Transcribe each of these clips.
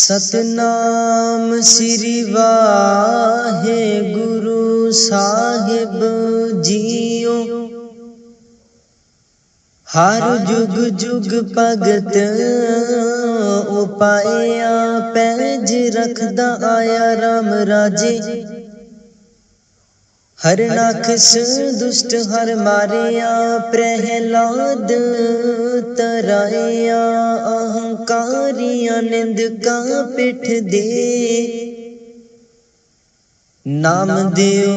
सतनाम श्री वाहे गुरु साहिब जियो। हर जुग जुग भगत उपाया पैज रखदा आया राम राजे। हर नाखस दुष्ट हर मारिया प्रहलाद तराया। अहंकारिया निंदका पिठ दे नाम दियो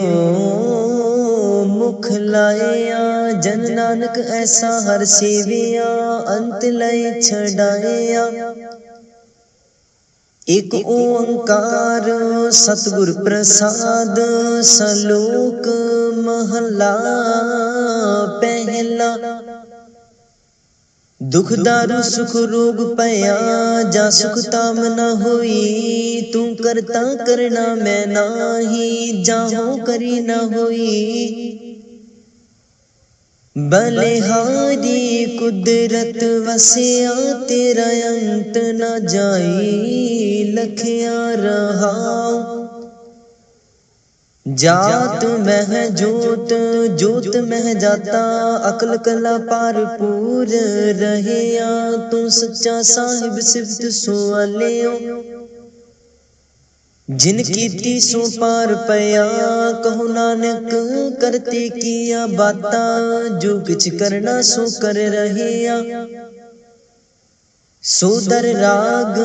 मुख लाया। जन नानक ऐसा हर सेविया अंत लय छड़ाया। एक ओंकार सतगुर प्रसाद सलोक महला पहला। दुख दारु सुख रोग पया जा सुख ताम न होई। तू करता करना मैं नाही जाहो करी न होई। बलिहारी कुदरत वसिया तेरा अंत न जाई। लखिया रहाओ जात मह जोत जोत मह जाता। अकल कला पारपूर रहया। तू सच्चा साहिब सिफत सुआलियो। जिन कीती सो पार पया कहो नानक करते किया बाता। जो किछ करना सो कर रहया। सोदर राग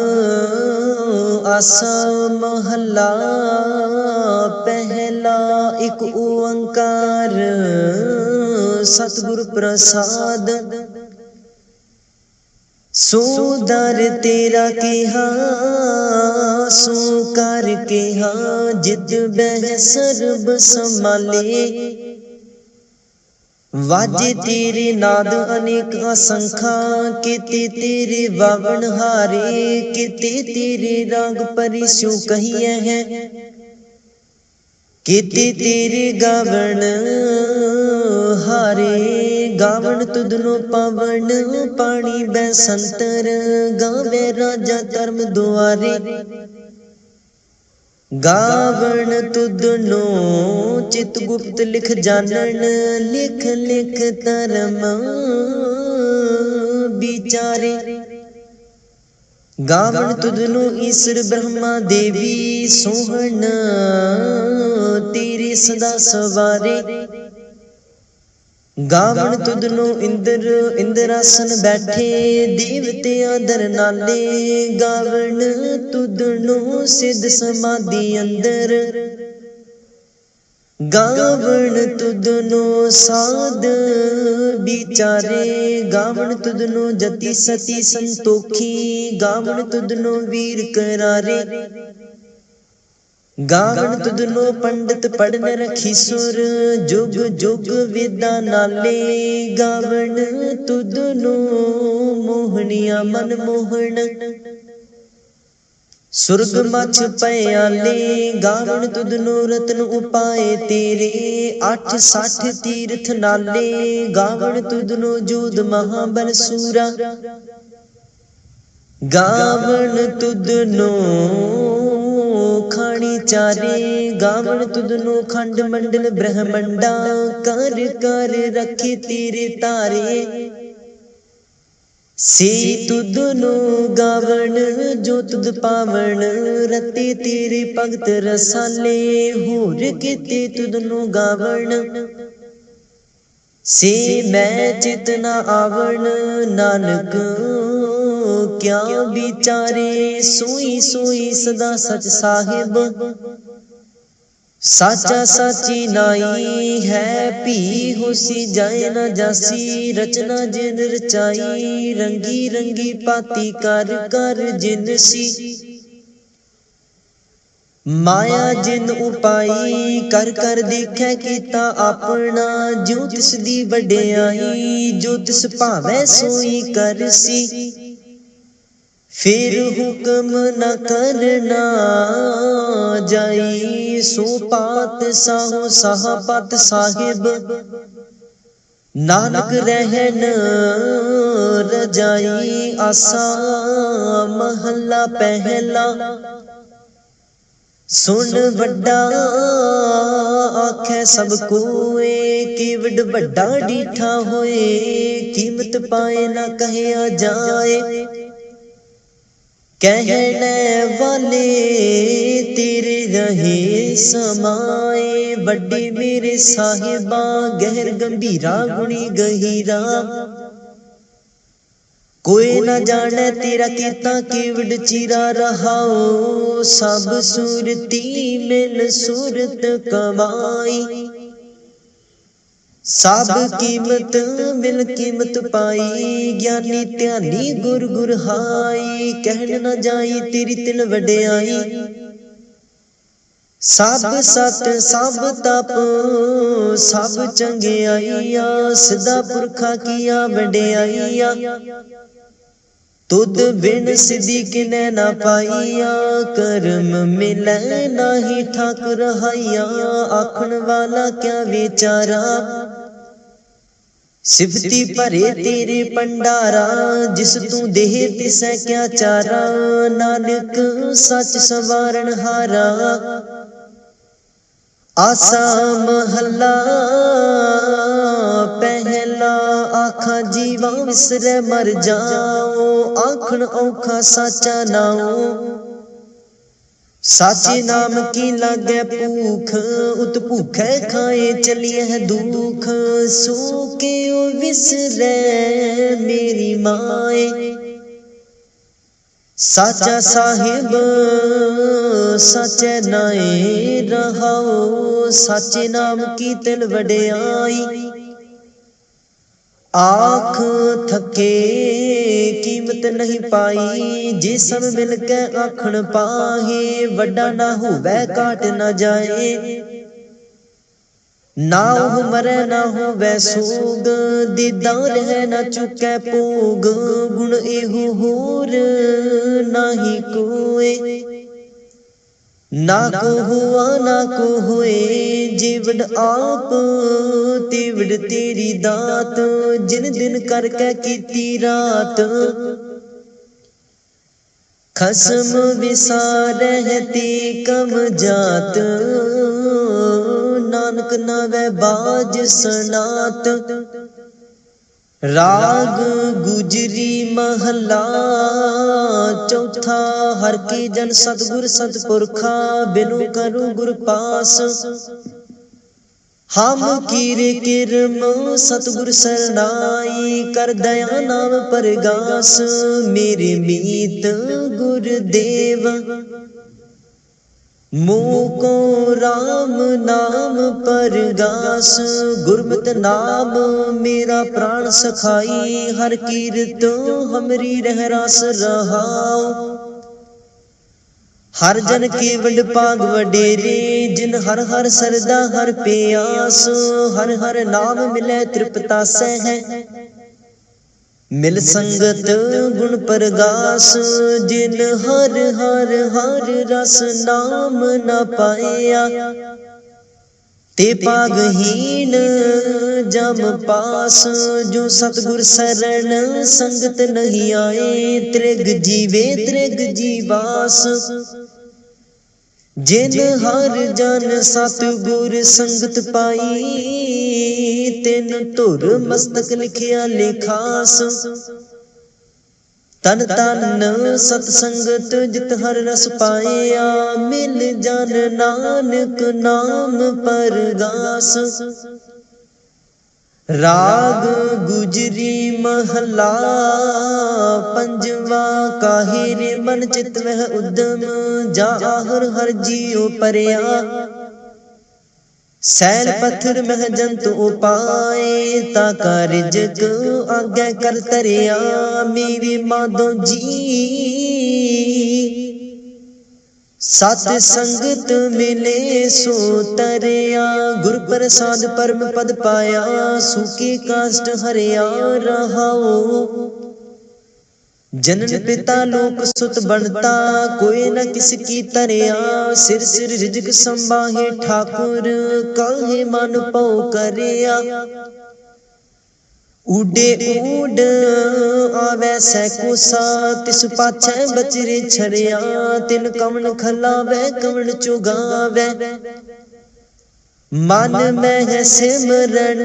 आसा महला पहला। एक ओंकार सतगुर प्रसाद सोदर तेरा केहा सो कर केहा। जित बह सर्ब संभाले वाजे तेरे नाद अनेक असंखा। केते तेरे वावन हारे केते तेरे राग परिसु कहिए हैं। केते तेरे गावण हारे गावण तुदनो पावन। पानी बैसंतर गावे राजा धर्म दुआरे। गावण तुदनो चित गुप्त लिख जानन। लिख लिख धर्म बिचारे। गावण तुदनो ईश्वर ब्रह्मा देवी सोहन तेरे सदा सवारे। गावण तुदनो इंद्र इंद्रासन बैठे देवते आदर नाले। गावण तुदनो सिद्ध समाधि अंदर। गावण तुदनो साध बिचारे। गावण तुदनो जति सती संतोखी। गावण तुदनो वीर करारे। गावण तुदनो पंडित पढ़न रखी सुर जुग जुग वेदा नाले। गावण तुदनो मोहनिया मन मोहन सुर्ग मछ पयाले। गावण तुदनो रतन उपाय तेरे 860 तीर्थ नाले। गावण तुदनो जोध महाबल सूरा। गावण तुदनो खानी चारे। गावण तुदनो खंड मंडल ब्रह्मंडा। कर कर रखे तेरे तारे। से तुदनो गावण जो तुद पावण। रते तेरे भगत रसाले होर केते तुदनो गावण। से मैं चितना आवण नानक क्या बिचारे। सोई सोई सदा सच साहिब साचा साची नाई है। पी होसी जाए न जासी रचना जिन रचाई। रंगी रंगी पाती कर कर जिनसी। माया जिन उपाई कर कर देखे कीता अपना। जो तिस दी वड्याई जो तिस भावै सोई करसी। फिर हुक्म न करना जाई। सो पात साहो साहपत साहिब नानक रहन रजाई आसा महला पहला। सुन वड्डा आखे सब कोए कीवड वड्डा डीठा होए। कीमत पाए ना कहया जाए कहने वाले तेरे रहे समाए। बड़ी मेरे साहिबा गहर गंभीरा गुणी गहीरा। कोई न जाने तेरा कीता कीवड चीरा रहाओ। सब सूरती मिल सूरत कमाई। सब कीमत मिल कीमत पाई। ज्ञानी ध्यानी गुर गुर हाई। कहन न जाई तेरी तिल वड्याई। सब सत सब तप सब चंगियाइया। सदा पुरखा किया वड्याइया। तुद बिन सिद्धि किने ना पाइया। कर्म मिलै नाही ठाकुर हाइया। आखन वाला क्या विचारा। सिफती भरे तेरे पंडारा। जिस तू देह तिसै क्या चारा। नानक सच सवारण हारा। आसा महला पहला। आखा जीवा विसरे मर जाओ। आखन औखा साचा नाओ। साचे नाम की लागे भूख। उत भूखे खाए चलिए दुख। सो के ओ विसरे मेरी माए। साचा साहिब साचे नाए रहाओ। साचे नाम की तिल वड्याई। आख थके कीमत नहीं पाई। जे सब मिल के आखन पाहे। वड्डा ना होवे काट न जाए। ना हो मरे ना होवे सोग। दीदार है ना चुके भोग। गुण एहो होर नाही कोए। ना को हुआ ना को होए। जीवड आप तीवड तेरी दात। जिन दिन करके कीती रात। खसम विसारे ते कम जात। नानक नावे बाज सनात। राग गुजरी महला चौथा। हर की जन सतगुर सतपुरखा। बिनु करूं गुर पास। हम कीरे किरम सतगुर सरनाई। कर दया नाम परगास। मेरे मीत गुरदेव मोको राम नाम परगास। गुरमत नाम मेरा प्राण सखाई। हर कीरत हमरी रहरास रहाओ। हर जन केवल पाग वडेरे। जिन हर हर सरदा हर प्यास। हर हर नाम मिले तृप्ता सह। मिल संगत गुण परगास। जिन हर हर हर रस नाम न पाया। ते पागहीन जम पास। जो सतगुर शरण संगत नहीं आए। त्रिग जीवे त्रिग जीवास। जिन हर जन सतगुर संगत पाई। तिन धुर मस्तक लिखिया लिखास। तन तन सतसंगत जित हर रस पाया। मिल जन नानक नाम परगास। राग गुजरी महला पंजवा। काहे रे मन चित वह उद्यम। जा आहर हर जियो परया। सैल पत्थर मह जंतु उपाए। ताका रिजक आगे कर तरिया। मेरी माधो जी सत संगत मिले सो तरिया। गुर प्रसाद परम पद पाया। सूखे काष्ट हरिया रहाओ। जनन पिता लोक सुत बनता। कोई न किसकी तरिया। सिर सिर रिजक संबाहे ठाकुर। काहे मन पौ करिया। उडे उड आवे सैकोसा, तिस पाछै बचरे छड़िया, तिन कवन खलावे कवन चुगावे। मन में सिमरन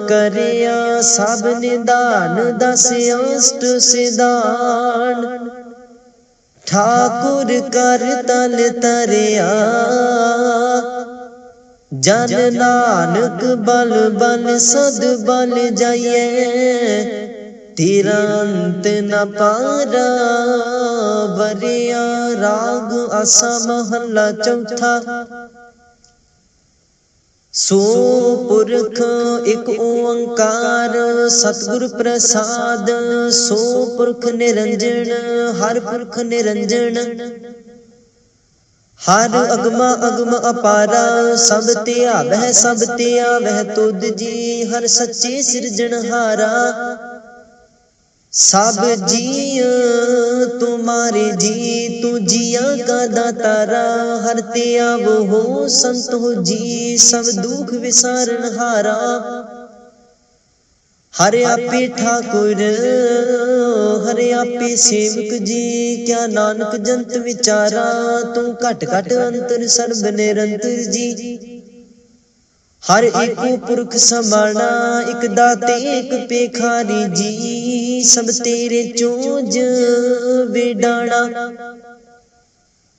करिया, सब निदान दस अष्ट सिधान। ठाकुर कर तल तरिया, जन नानक बल बल सद बल जाइए। तेरा अंत न पारा बरिया। राग आसा महला चौथा। सो पुरख एक ओंकार, सतगुर प्रसाद। सो पुरख निरंजन, हर पुरख निरंजन। हर अगमा अगम अपारा, सब ते आवह सब ते आवह तुध जी। हर सच्चे सिरजनहारा, सब जी तुम्हारे जी। तू जिया का दातारा, हर ते आवो हो संत हो जी। सब दुख विसारन हारा, हरे आपे ठाकुर हरे आपे सेवक जी। क्या नानक जंत विचारा, तू घट घट अंतर सर्ब निरंतर जी। हर एको पुरख समाना, एक दाते एक पेखारी जी। सब तेरे चोज वेडाणा,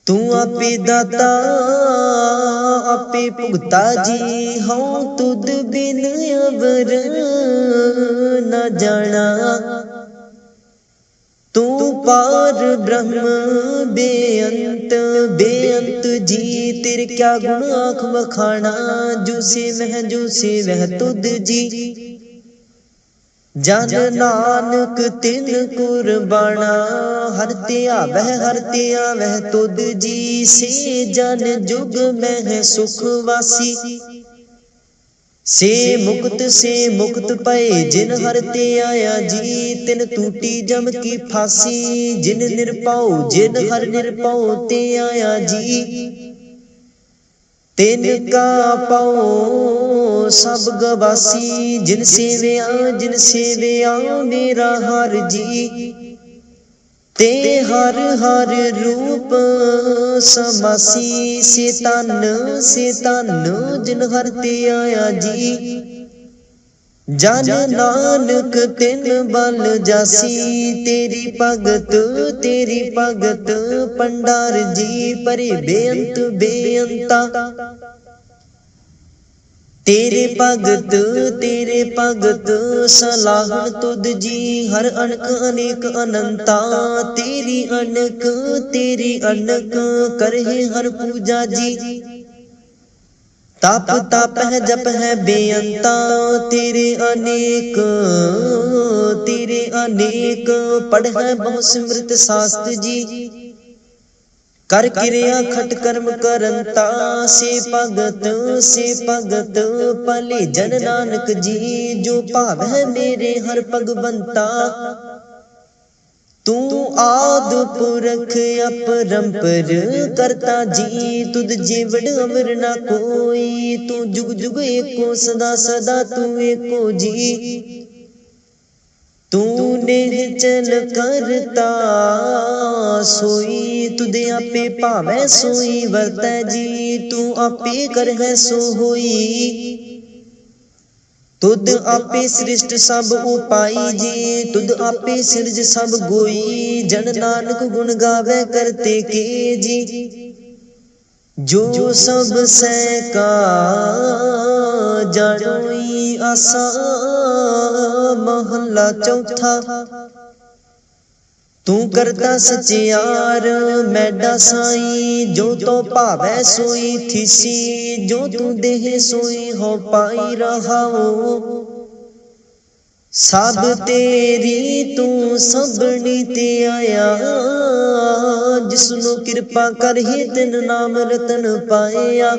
तू आपे दाता आपे भुगता जी। हूँ तुद बिन अवर न जाना, तू पार ब्रह्म बेअंत बेअंत जी। तेरे क्या गुण आँख बखाना, जो से वह जो से वह तुद जी। जन नानक तिन कुर्बाना, हरते आवह तुद जी। से जन जुग में सुख वासी, से मुक्त पए जिन हरते आया जी। तिन टूटी जम की फांसी, जिन निरपाओ जिन हर निरपाओ ते आया जी। तिन का पाओ सब गवासी, जिन सेवया मेरा हर जी। ते हर हर रूप समासी, से तन जिन हरते आया जी। जन नानक तिन बल जासी, तेरी भगत पंडार जी। परे बेअंत बेअंता, तेरे भगत सलाहन तुद जी। हर अनक अनेक अनंता, तेरी अनक करहे हर पूजा जी। तप है जप है बेअंता, तेरे अनेक पढ़ है बहु सिमृत शास्त्र जी। कर क्रिया खट कर्म करंता, से भगत पले जन नानक जी। जो भाव है मेरे हर भगवंता, तू आद पुरख अपरंपर करता जी। तुद जीवड़ अमर ना कोई, तू जुग जुग एको सदा सदा तू एको जी। तूने चल करता सोई, तुदे आपे भावै सोई वर्तै जी। तू आपे कर है सो होई, तुद आपे सृष्ट सब उपाई जी। तुद आपे सिरज सब गोई, जन नानक गुण गावे करते के जी। जो सब सैका जानोई, आसा महला चौथा। तू करता सचियार मैडा साई, जो तो भावै सोई थीसी। जो तू देह सोई हो पाई रहाओ, सब तेरी तू सबनी ते आया। जिसनु कृपा कर ही तिन नाम रतन पाया।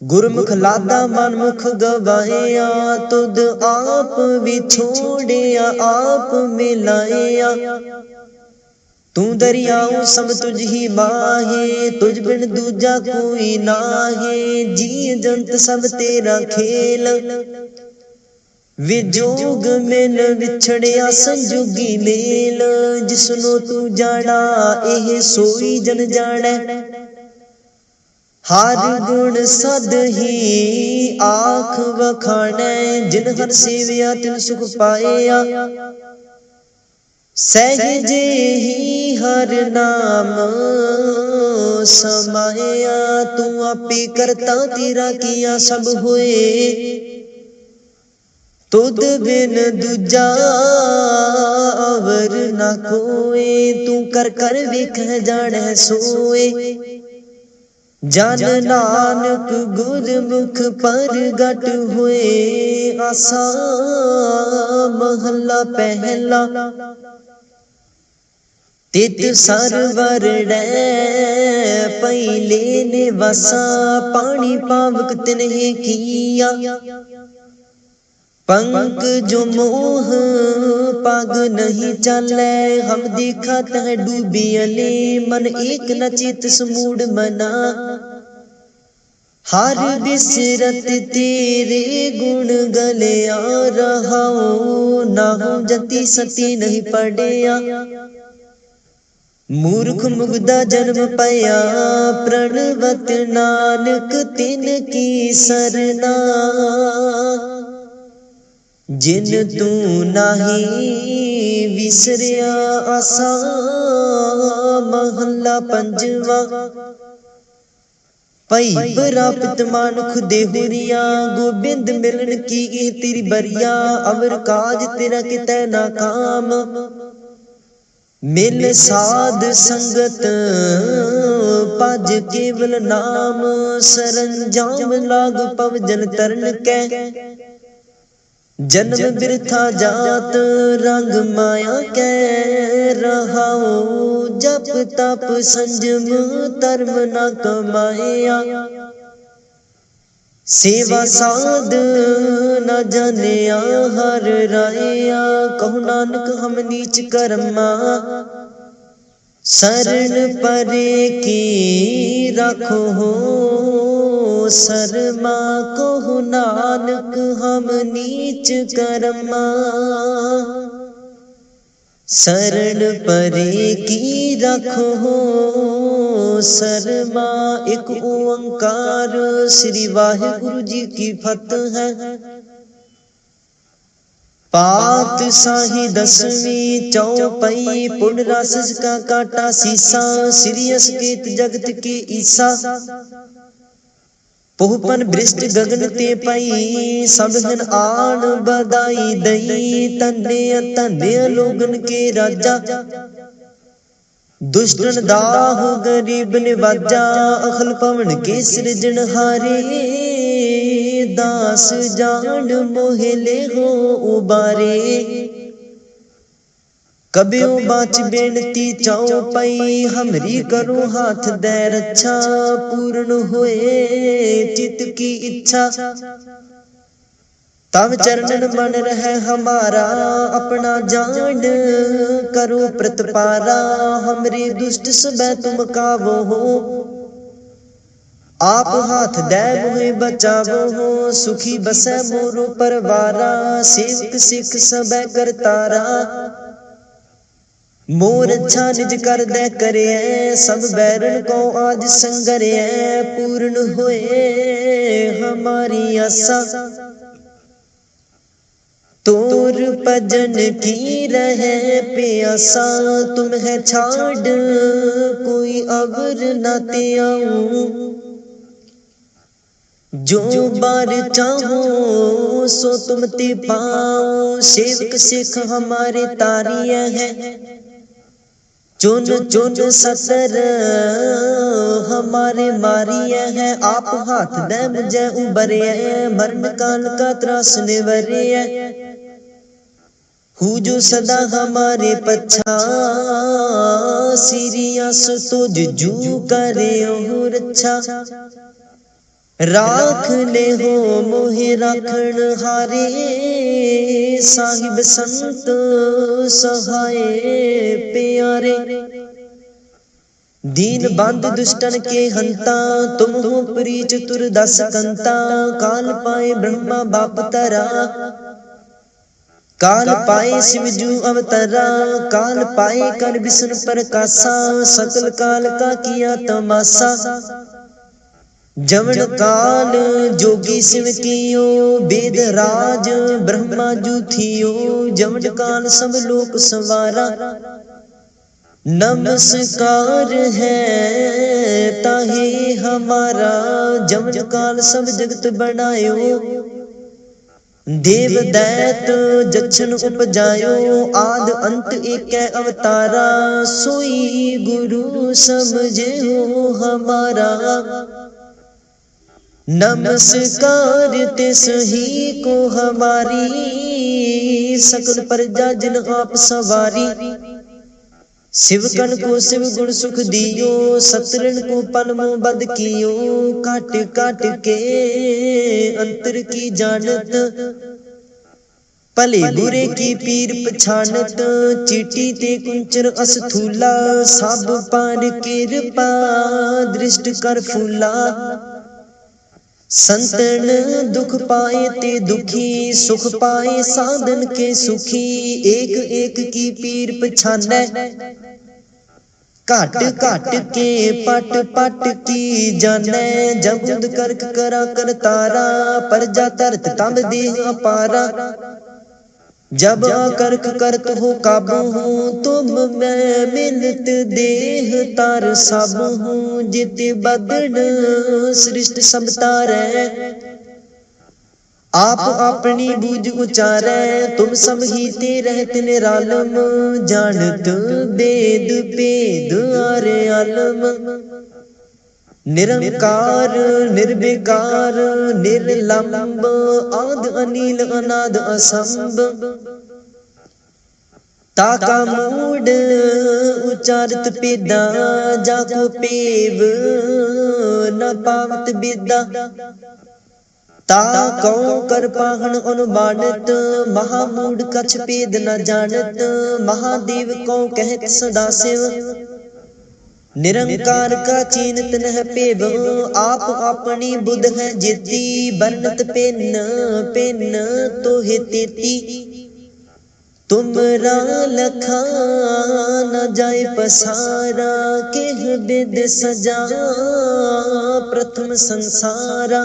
गुरमुख लादा मनमुख गवाया, तुद आप विछोड़िया आप मिलाया। तू दरियाओ सब तुझ ही माहे, तुझ बिन दूजा कोई नाहे। जी जंत सब तेरा खेल, विजोग मिल विछड़िया संजोगी मेल, जिसनो तू जाना एह सोई जन जाने। हर गुण सद ही आख वखाने, जिन हर सेविया तिन सुख पाया। सहजे ही हर नाम समाया, तू आपे करता तेरा किया सब होए। तुद बिन दूजा अवर ना कोए, तू कर कर वेख जाने सोए। जन नानक गुरमुख परगट हुए, आसा महला पहला। तित सरवर पहले ने वसा, पानी पावक तिन्हे किया। पंक जो मोह पग नहीं चले, हम देखा तह डूबियले। मन एक न चित समूड मना, हर बिसरत तेरे गुण गले आ रहा। ना हो जति सती नहीं पड़िया, मूर्ख मुग्धा जन्म पाया। प्रणवत नानक तिन की सरना, जिन तू नाही विसरिया। आसा महला पंजवा। पई प्राप्त मानुख देहुरिया, गोबिंद मिलन की ये तेरी बरिया। अवर काज तेरा कितै ना काम, मिल साध संगत पज केवल नाम। सरंजाम लाग पव जन तरन कै, जन्म बिरथा जात रंग माया कै रहाओ। जप तप संजम धर्म न कमाया, सेवा साध न जानिया हर राया। कहु नानक हम नीच कर्मा, शरण परे की रखो हो शर्मा। कहु नानक हम नीच कर्मा, शरण परे की रखो हो शर्मा। एक ओंकार श्री वाहिगुरु जी की फतह है। पात शाही दसवीं चौपाई, पुण्य राशि का काटा सीसा। श्री असकेत जगत के ईसा, पोहपन बृष्ट गगन ते पाई। सब हन आन बधाई दई, तन्ने तन्ने लोगन के राजा। दुष्टन दाह गरीब निवाजा, अखल पवन के सृजनहारे। दास जान मोहले हो उबारे, कबियो बाच बेनती चौपाई। हमरी करो हाथ दे रक्षा, पूर्ण होए चित की इच्छा। तब चरणन मन रहे हमारा, अपना जान करो प्रतिपारा। हमरे दुष्ट सबे तुम कावो हो, आप हाथ दे मोहे बचावो हो। सुखी बसै मोरो परवारा, सेवक सिख सबे करतारा। मोर अच्छा निज कर दे करे, सब बैरन को आज संगरे। पूर्ण होए हमारी आशा, तोर भजन की रहे प्यासा। तुम है छाड़ कोई अवर न ते आऊं, जो बार चाहो सो तुम ते पाओ। सेवक सिख हमारे तारिया है, चुन चुन सतर हमारे मारिया है। आप हाथ दे मुझे उबरे, मरण काल का त्रास निवरे। हूँ जो सदा हमारे पछा, सीरियस तो जू करे हो रक्षा। राख ले हो मोहे राखण हारे, साहिब संत सहाय प्यारे। दीन बंद दुष्टन के हंता, तुम हो प्री चतुर दस कंता। काल पाए ब्रह्मा बाप तरा, काल पाए शिवजू अवतरा, काल पाए कर विष्णु प्रकाशा, सकल काल का किया तमाशा। जवन काल जोगी शिव कियो, वेद राज ब्रह्मा जू थियो, जवन काल सब लोक संवारा। नमस्कार है ताहे हमारा, जवन काल सब जगत बनायो। देव दैत जक्षण उपजायो, आद अंत एक अवतारा। सोई गुरु समझे हो हमारा, नमस्कार तिस ही को हमारी। सकल प्रजा जिन आप सवारी, शिवकन को शिव गुण सुख दियो, सतरन को पलमो बद कियो। काट काट के अंतर की जानत, भले बुरे की पीर पछानत। चीटी ते कुंचर अस्थूला, सब पार कृपा दृष्ट कर फूला। संतन दुख पाए ते दुखी, सुख पाए साधन के सुखी। एक एक की पीर पछानै, काट काट के पट पट की जानै। जबुद करक करा कर तारा, प्रजा तरत तब देह अपारा। जब करक करत हो काबू हूँ, तुम मैं मिलत देह तार सब हूँ। जिते बदन सृष्ट सब तारै, आप अपनी बूझ उचारै। तुम सब ही ते रहत निरालम, जानत वेद भेद आरे आलम। निरंकार निर्विकार निर्लंब, आद अनिल अनाद असंभ। ताका मूड उचारत पेदा, जाको पेव न पावत बेदा। ताको कर पाहन अनुमानत, महामूड कछ पेद न जानत। महादेव को कहत सदाशिव, निरंकार का चीनत नह पेव। आप अपनी बुध है जेती, बनत पेन पेन तो है तेती। तुमरा लखा न जाए पसारा, केह वेद सजा प्रथम संसारा।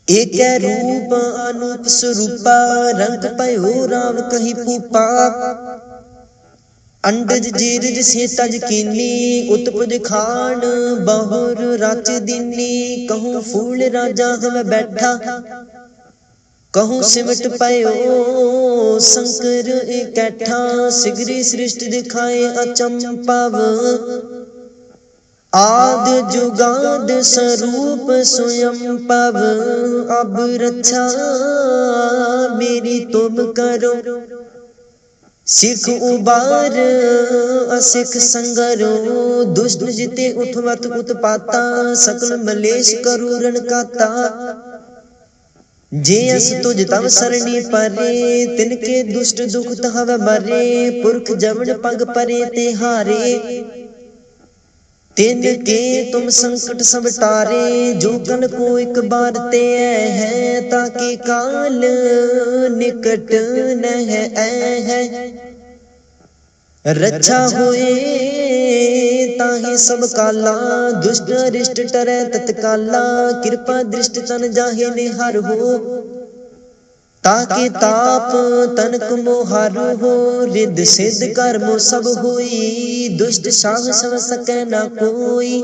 एक रूप अनूप स्वरूपा, रंग पयो राम कही पूपा। अंडज जीरज से तज कीनी, उत्पज खान बहुर राच दीनी। कहूँ फूल राजा हम बैठा, कहूँ सिमट पयो शंकर इकट्ठा। सिगरी सृष्टि दिखाए अचंपव, आद जुगाद स्वरूप स्वयं पव। अब रक्षा मेरी तुम करो, सिख उबार असिख संगरो। दुष्ट जिते उठवत उत्पाता, सकल मलेश करूरन काता। जे अस तुझ तव सरणी परे, तिनके दुष्ट दुख तहव मरे। पुरख जमन पग परे ते हारे, तिनके तुम संकट सब टारे। जो कल को एक बार ते है, ताकि काल निकट न है। रक्षा होए ताहि सब काला, दुष्ट अरिष्ट टरै तत्काला। कृपा दृष्ट तन जाहे निहार हो, ताकि ताप तनक मोहार हो। रिद्ध सिद्ध कर्म सब होई, दुष्ट साह सव सकै न कोई।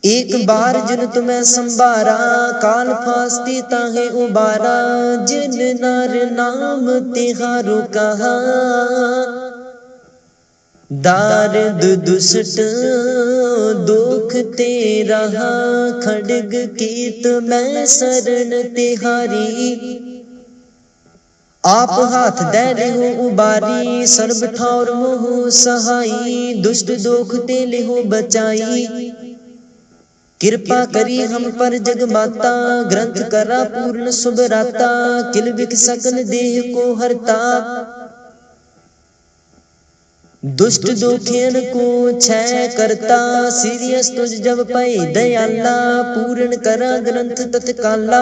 एक बार जिन तुम्हें संभारा, काल फास्ती ताहे उबारा। जिन नार नाम तिहारो कहा, दारद दुष्ट दुख तेरा। खड्ग कीत मैं शरण तिहारी, आप हाथ दे लेहो उबारी। सर्ब ठौर मोह सहाई, दुष्ट दोख ते लेहो बचाई। कृपा करी हम पर जग माता, ग्रंथ करा पूर्ण शुभ राता। किल बिक सकल देह को हरता, दुष्ट दोखेन को क्षय करता। सीरियस तुझ जब पाई दयाला, पूर्ण करा ग्रंथ तत्काला।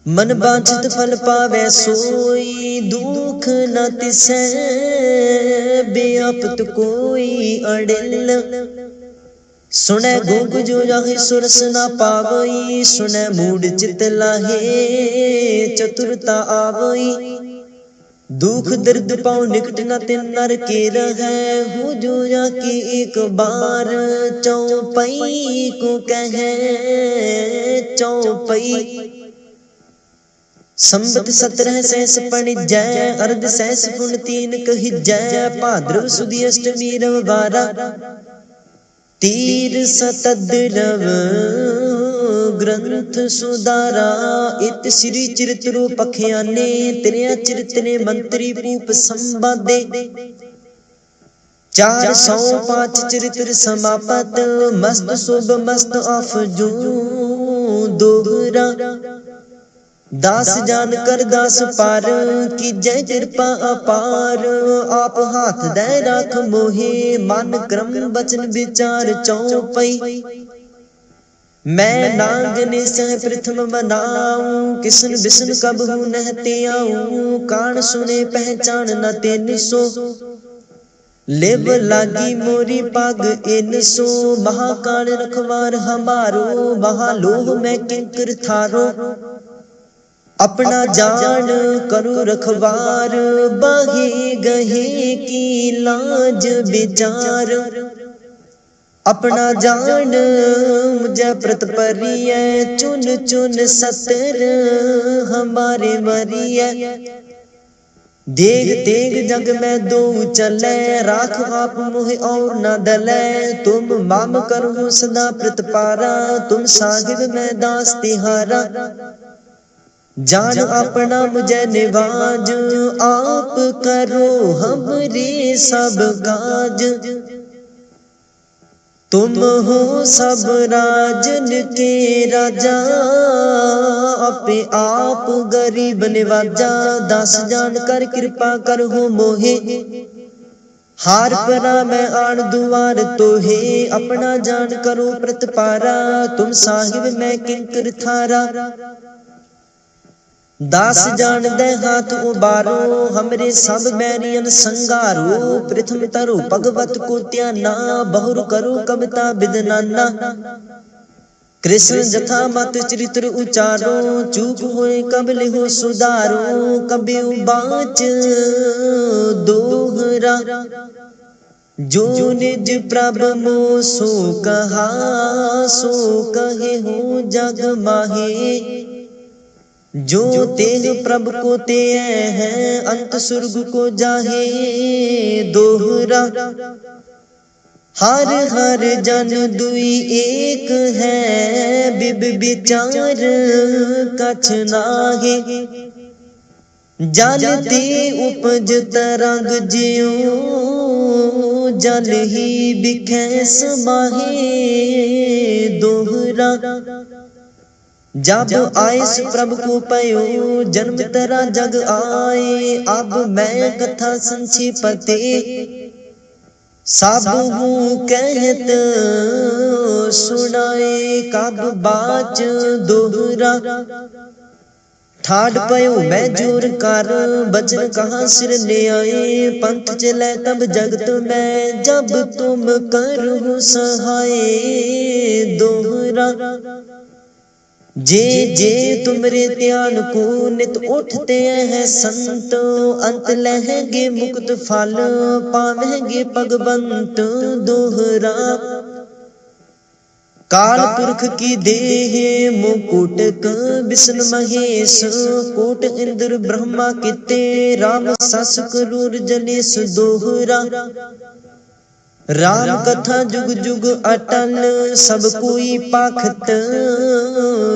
मन बांछित फल पावे सोई, दुख न तिसै बेअपत कोई अड़िल। सुनै गूंग जो जाहि सुरस न पावई, सुनै मूड चित लाहे चतुरता आवई। दुख दर्द पाओ निकट न तिन नर के रहै, हो जो जाके एक बार चौपई को कहे चौपई। संबत 17 सहस पणिजै, अर्ध सहस पुन 3 कहिजै। भाद्रव सुदी अष्टमी रविवारा, तीर सतद्रव ग्रंथ सुधारा। इत श्री चरित्रो पखियाने, त्रिया चरित्रे मंत्री भूप संवादे। 405 चरित्र समापत, मस्त शुभ मस्त अफजू दोहरा। दास जान कर दास पार, की जय कृपा अपार। आप हाथ दे राख मोहे, मन क्रम बचन विचार चौपई। मैं नागने सह प्रथम बनाऊं, किसन बिसन कबहू नहते आऊं। कान सुने पहचान न तेन सो, लेब लागी मोरी पाग इन सो। महाकाल रखवार हमारो, महालोह मैं किंकर थारो। अपना जान करू रखवार, बाहे गहे की लाज विचार। अपना जान मुझे प्रत परिय, चुन चुन सतर हमारे मरिय। देग तेग जग में दो चले, राख आप मोह और न दले। तुम माम करो सदा प्रतिपारा, तुम साहिब में दास तिहारा। जान अपना मुझे निवाज, आप करो हमरे सब काज। तुम हो सब राजन के राजा, अपे आप गरीब निवाजा। दास जान कर कृपा कर हो मोहे, हार परा मैं आन दुआर तोहे। अपना जान करो प्रतिपारा, तुम साहिब मैं किंकर थारा। दास जान दे हाथ उबारो, हमरे सब बैरियन संगारो। प्रथम तरो भगवत को त्याना, बहुर करो कविता बिदनाना। कृष्ण जथा मत चरित्र उचारो, चूक होए कब लिहो सुधारो। कभी बाच दोहरा, जो निज प्रभ मो सो कहा। सो कहे हो जग माहे, जो तेग प्रभ को ते है। अंत सुर्ग को जाहे दोहरा। हर हर जन दुई एक है, बिब विचार कछ नाहे। जल ते उपज तरंग ज्यों, जल ही बिखे समाहे दोहरा। जब आयस प्रभु को पयो, जन्म तेरा जग आए। अब मैं कथा संक्षिपते, सब हूँ कहत सुनाए। कब बाच दोहरा, ठाड पयो मैं जोर कर। बचन कहाँ सिर ले आए, पंथ चले तब जगत में। जब तुम करो सहाय दोहरा। जे जे तुमरे ध्यान को नित उठते हैं संत। अंत लहेंगे मुक्त फल, पावेंगे भगवंत दोहरा। काल पुरख की देह मुकुट, विष्णु महेश कोट। इंद्र ब्रह्मा किते, राम सस क्रूर जनेश दोहरा। राम कथा जुग जुग अटल, सब कोई पाखत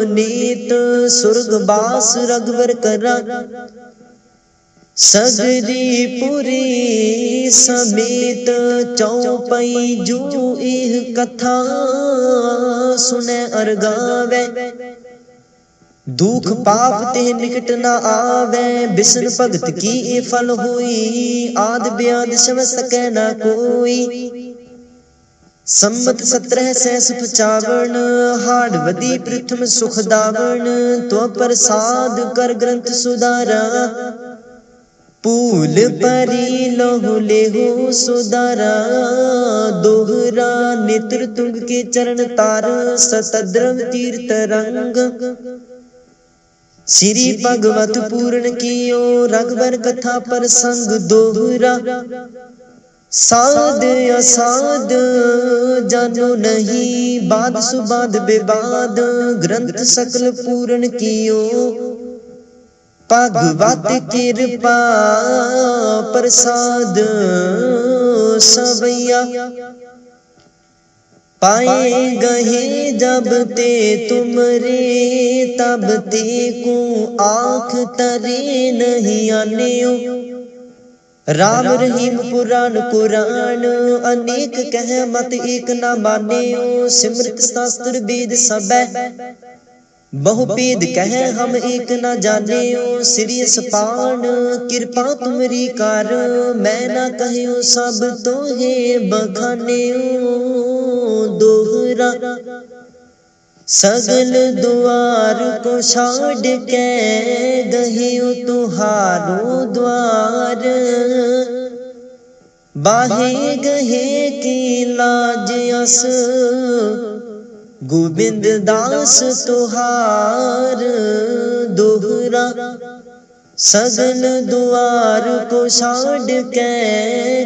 नीत। सुर्ग बास रघुवर करा, सगरी पुरी समेत। चौपई जो एह कथा सुने अर गावे। दुख पाप ते निकट न आवे, विष्णु भगत की ए फल होई। आद ब्याद सव सकै न कोई, संमत 1755 हाड़ वदी प्रथम सुख दावण तो प्रसाद कर ग्रंथ सुधारा पूल परी लोह लेहो सुधारा दोहरा नेत्र तुंग के चरण तार सतद्रव तीर्थ रंग श्री भगवत पूर्ण कियो रघुबर कथा प्रसंग दोहरा साध असाध जानो नहीं बाद सुबाद बेबाद ग्रंथ सकल पूर्ण कियो भगवत कृपा प्रसाद सवैया पाए गहे जब ते तुमरे तब ते को आँख तरे नहीं आन्यो राम रहीम पुराण कुरान अनेक कह मत एक न मान्यो सिमृत शास्त्र वेद सब बहुपेद कह हम एक न जान्यो श्री सपान कृपा तुमरी कार मैं न कहयो सब तो है बखान्यो दोहरा सगल द्वार को छाड़ के गहियो तुहारो द्वार बाहे गहे की लाज अस गोविंद दास तुहार दोहरा सगल द्वार को छाड़ के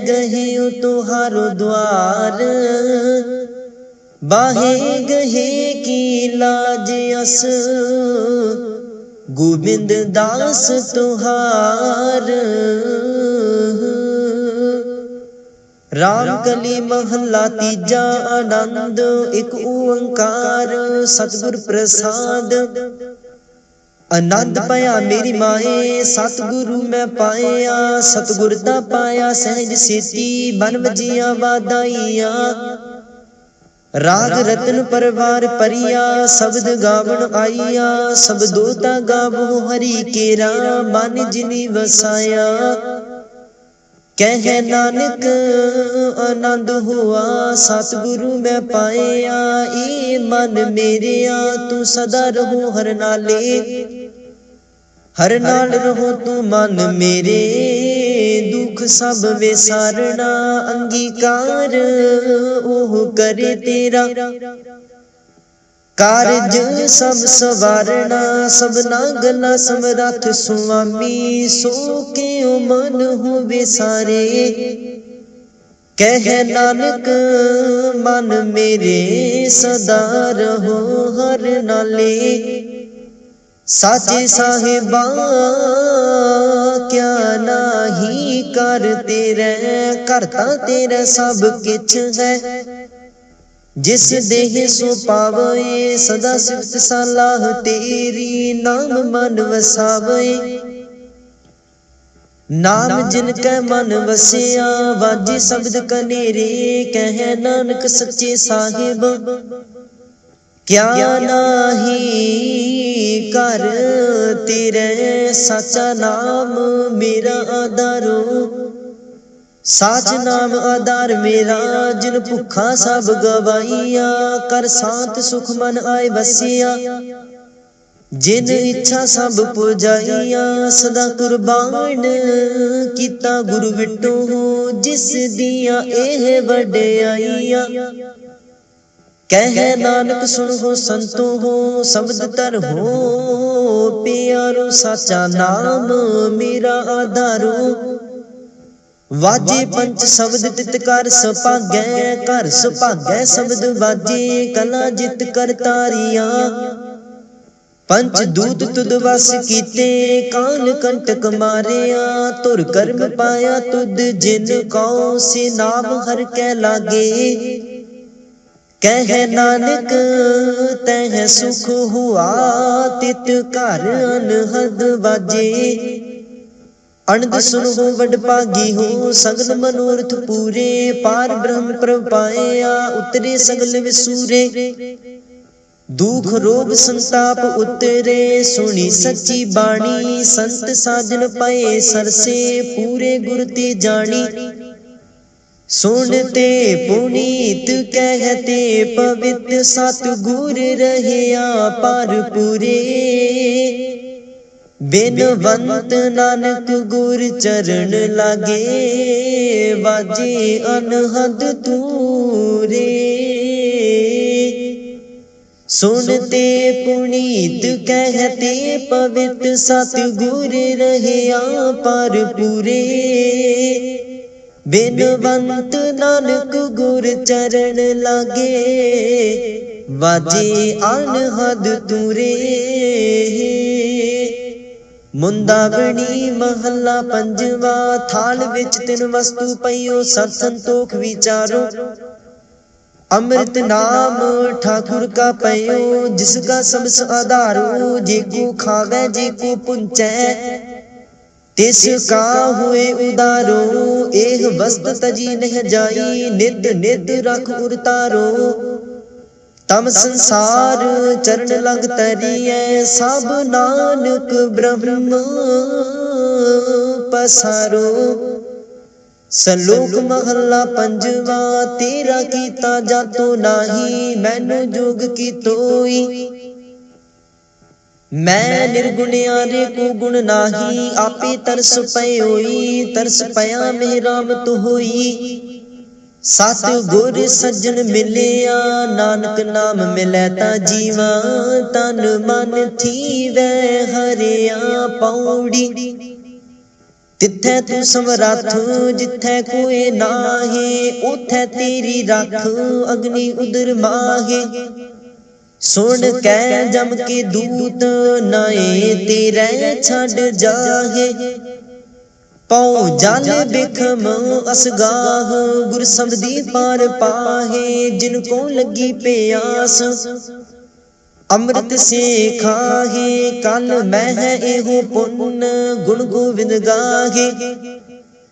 गहियो तुहारो द्वार बाहे गहे की लाज अस गोविंद दास तुहार राम कली महला तीजा आनंद एक ओंकार सतगुर प्रसाद आनंद पाया मेरी माए सतगुरु मैं पाया सतगुर दा पाया सहज सेती बन वजिया वादाइया राग रतन परवार परिया शब्द गावन आइया सब दोता गावो हरि केरा मन जिनी वसाया कह नानक आनंद हुआ सतगुरु मैं पाया ए मन मेरिया तू सदा रहो हर नाले हर नाल रहो तू मन मेरे दुख सब विसारना अंगीकार ओह करे तेरा कारज सब सवारना सबना गला समरथ सुआमी सो के मन हो विसारे कह नानक मन मेरे सदा रहो हर नाले साचे साहिबा क्या नाही कर तेरे करता तेरा सब किछ है जिस देह सो पावे सदा सिफत सलाह तेरी नाम मन वसावे नाम जिनके मन वसिया वाजे शब्द कनेरे कह नानक सच्चे साहिब क्या नाही कर तेरे सच्चा नाम मेरा आधारो साच नाम आधार मेरा जिन भुखा सब गवाइया कर शांत सुख मन आए बसिया जिन इच्छा सब पुजाइया सदा कुर्बान किता गुरु विटो जिस दिया एह वड्याइया कह नानक सुन हो संतो हो शब्द तर हो प्यारो साचा नाम मेरा आधारो वाजे पंच शब्द तित कर सभागै घर सभागै शब्द वाजे कला जित कर तारिया पंच दूत तुद वस कीते काल कंटक मारिया तुर कर्म पाया तुद जिन कौ से नाम हर कै लागे कह नानक तह सुख हुआ तित घर अनहद बाजे अनद सुन हो वड भागी हो सगल मनोरथ पूरे पार ब्रह्म प्रभ पाया उतरे सगल विसूरे दुख रोग संताप उतरे सुनी सच्ची बाणी संत साजन पाए सरसे पूरे गुर ते जानी सुनते पुनीत कहते पवित्र सतगुर रहया पार पूरे। बिनवंत नानक गुर चरण लागे बाजे अनहद तूरे। सुनते पुनीत कहते पवित्र सतगुर रहया पार पूरे। बिनवंत नानक गुर चरण लागे बाजे अनहद तूरे। मुंदावणी महला पंजवा। थाल विच तिन वस्तु पईओ सत संतोख विचारो। अमृत नाम ठाकुर का पयो जिसका सबस आधारो। जेको खावे जेको पुंचै तिसका हुए उदारो। एह वस्त तजी नह जाई नित नित रख उरतारो। तम संसार चरण लग तरिए सब नानक ब्रह्म पसारो। सलोक महला पंजवा। तेरा कीता जातो नाही मैनू जोग की तोई। मैं निर्गुणियारे को गुण नाही आपे तरस पय होई। तरस पया में राम तो होई। सत गुर सज्जन मिलिया नानक नाम मिलै ता जीवा। तन मन थीवै हरिया पौड़ी। तिथै तू समरथ जिथै कोई नाहे। उथै तेरी रख अग्नि उदर माहे। सुन कै जम के दूत नाए तेरे छड़ जाहे। पौ जल बिखम असगाह गुर सबदी पार पाहे। जिनको लगी प्यास अमृत से खाहे। कल मह एहो पुण्य गुण गोविंद गाहे।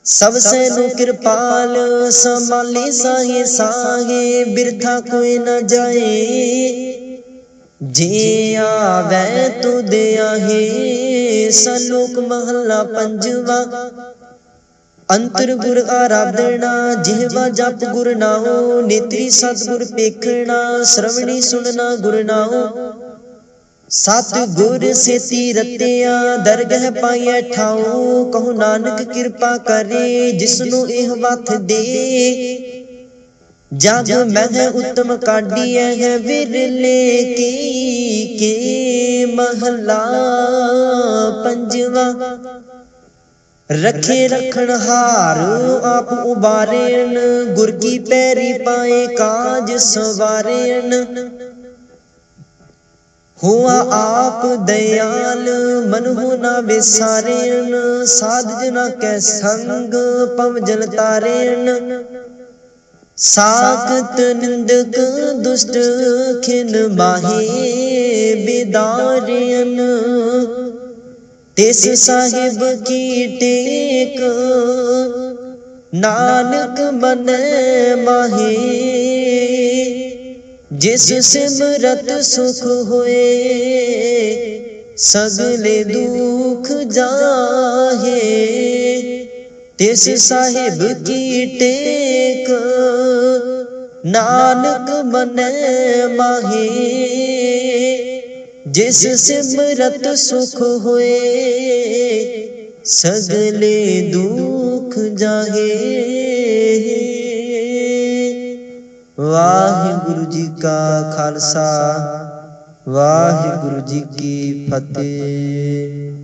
सब सैनो कृपाल संभाले साहे साहे। बिरथा कोई न जाए जे आवे तुद आहे। सलोक महला पंजवा। अंतर गुर आराधना जिहवा जप गुर नाओ। नेत्री सतगुर पेखना श्रवणी सुनना गुर नाओ। सतगुर सेती रतिया दरगह पाइए ठाओ। कहो नानक कृपा करे जिसनु एह वथ दे। जग मह उत्तम काढ़िया है विरले के महला पंजवा। रखे रखन हार आप उबारेन गुर की पैरी पाए काज सवारेन। हुआ आप दयाल मन हो ना विसारेन। साध जना कै संग पव जल तारेन। साखत निंदक दुष्ट खिन माहे बिदारियन। तिस साहिब की टेक नानक मन माहे। जिस सिमरत सुख होए सगले दुख जाहे। तिस साहिब की टेक नानक मन माहे। जिस सिमरत सुख होए सगले दुख जाहे। वाहिगुरु जी का खालसा वाहिगुरु जी की फतेह।